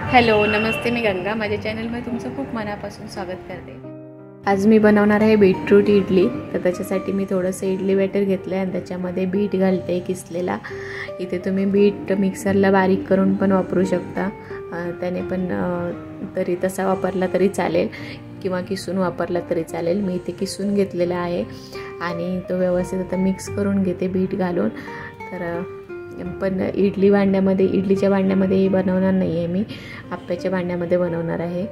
Hello नमस्ते, मी गंगा. माझ्या चॅनलमध्ये तुमचं खूप मनापासून स्वागत करते. आज मी बनवणार आहे बीटरूट इडली. तर त्याच्यासाठी मी थोडंसं इडली बॅटर घेतलं आहे आणि त्याच्यामध्ये बीट घालते किसलेला. इथे तुम्ही बीट मिक्सरला बारीक करून पण वापरू शकता, त्याने पण तरी तसा वापरला तरी चालेल किंवा किसून वापरला तरी चालेल. मी इथे किसून घेतलेला आहे आणि तो व्यवस्थित आता मिक्स करून घेते बीट घालून. तर पण इडलीच्या भांड्यामध्ये बनवणार नाही आहे, मी आप्याच्या भांड्यामध्ये बनवणार आहे.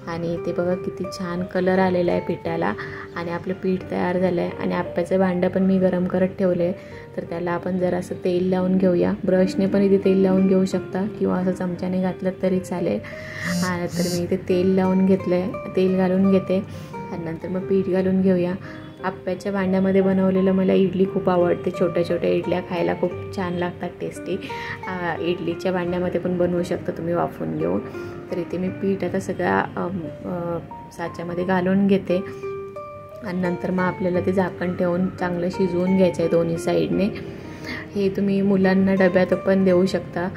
आणि ते बघा किती छान कलर आलेला आहे पिठाला आणि आपलं पीठ तयार झालं आहे. आणि आप्याचं भांडं पण मी गरम करत ठेवलं आहे. तर त्याला आपण जरासं तेल लावून घेऊया. ब्रशने पण इथे तेल लावून घेऊ शकता किंवा असं चमच्याने घातलं तरी चालेल. तर मी इथे तेल लावून घेतलं आहे, तेल घालून घेते आणि नंतर मग पीठ घालून घेऊया. आप्याच्या भांड्यामध्ये बनवलेलं मला इडली खूप आवडते. छोट्या छोट्या इडल्या खायला खूप छान लागतात, टेस्टी. इडलीच्या भांड्यामध्ये पण बनवू शकता तुम्ही वाफवून घेऊन. तर इथे मी पीठ आता सगळ्या साच्यामध्ये घालून घेते आणि नंतर मग आपल्याला ते झाकण ठेवून चांगलं शिजवून घ्यायचं आहे दोन्ही साईडने. हे तुम्ही मुलांना डब्यात पण देऊ शकता.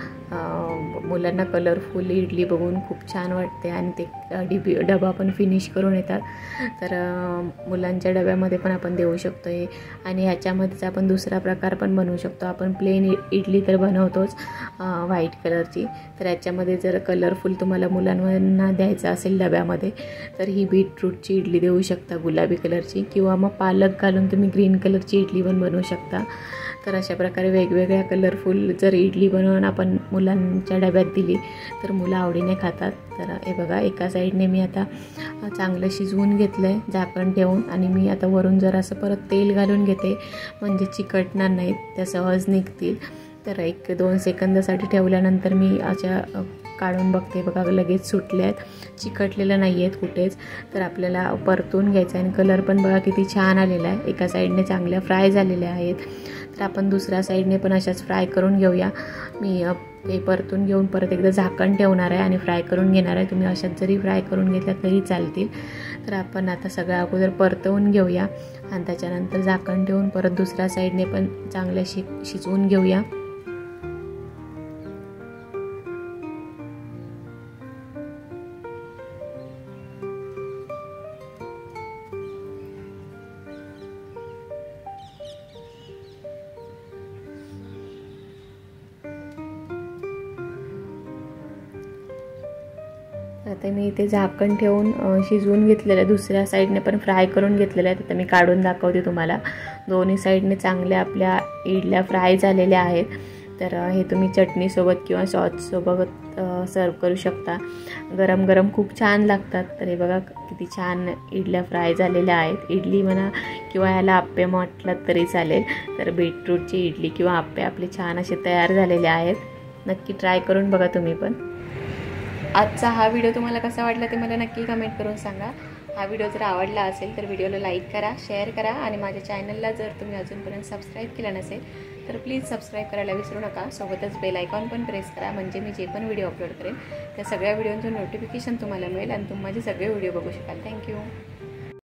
मुलांना कलरफुल इडली बघून खूप छान वाटते आणि ते डबा पण फिनिश करून येतात. तर मुलांच्या डब्यामध्ये पण आपण देऊ शकतो हे. आणि ह्याच्यामध्येच आपण दुसरा प्रकार पण बनवू शकतो. आपण प्लेन इडली तर बनवतोच व्हाईट कलरची. तर याच्यामध्ये जर कलरफुल तुम्हाला मुलांना द्यायचं असेल डब्यामध्ये तर ही बीटरूटची इडली देऊ शकता, गुलाबी कलरची. किंवा मग पालक घालून तुम्ही ग्रीन कलरची इडली पण बनवू शकता. तर अशा प्रकारे वेगवेगळ्या कलरफुल जर इडली बनवून आपण मुलांच्या डब्यात दिली तर मुलं आवडीने खातात. तर हे बघा, एका साईडने मी आता चांगलं शिजवून घेतलं आहे झाकण ठेवून. आणि मी आता वरून जरासं परत तेल घालून घेते, म्हणजे चिकटणार नाहीत, त्या सहज निघतील. तर 1-2 सेकंदासाठी ठेवल्यानंतर मी अशा काढून बघते, बघा लगेच सुटले आहेत, चिकटलेलं नाही आहेत कुठेच. तर आपल्याला परतून घ्यायचं आहे आणि कलर पण बघा किती छान आलेला आहे. एका साईडने चांगल्या फ्राय झालेल्या आहेत. तर आपण दुसऱ्या साईडने पण अशाच फ्राय करून घेऊया. मी हे परतून घेऊन परत एकदा झाकण ठेवणार आहे आणि फ्राय करून घेणार आहे. तुम्ही अशाच जरी फ्राय करून घेतल्या तरी चालतील. तर आपण आता सगळ्या अगोदर परतवून घेऊया आणि त्याच्यानंतर झाकण ठेवून परत दुसऱ्या साईडने पण चांगल्या शिजवून घेऊया. आता मी इथे झाकण ठेवून शिजवून घेतलेलं आहे. दुसऱ्या साईडने पण फ्राय करून घेतलेलं आहे. आता मी काढून दाखवते तुम्हाला. दोन्ही साईडने चांगल्या आपल्या इडल्या फ्राय झालेल्या आहेत. तर हे तुम्ही चटणीसोबत किंवा सॉससोबत सर्व करू शकता. गरम गरम खूप छान लागतात. तर हे बघा किती छान इडल्या फ्राय झालेल्या आहेत. इडली म्हणा किंवा ह्याला आप्पे म्हटलं तरी चालेल. तर बीटरूटची इडली किंवा आप्पे आपले छान असे तयार झालेले आहेत. नक्की ट्राय करून बघा तुम्ही पण. आजचा हा व्हिडिओ तुम्हाला कसा वाटला ते मला नक्की कमेंट करून सांगा. हा व्हिडिओ जर आवडला असेल तर व्हिडिओला लाईक करा, शेअर करा आणि माझ्या चॅनलला जर तुम्ही अजूनपर्यंत सबस्क्राईब केलं नसेल तर प्लीज सबस्क्राईब करायला विसरू नका. सोबतच बेल आयकॉन पण प्रेस करा, म्हणजे मी जे पण व्हिडिओ अपलोड करेन त्या सगळ्या व्हिडिओचं नोटिफिकेशन तुम्हाला मिळेल आणि तुम्ही माझे सगळे व्हिडिओ बघू शकाल. थँक्यू.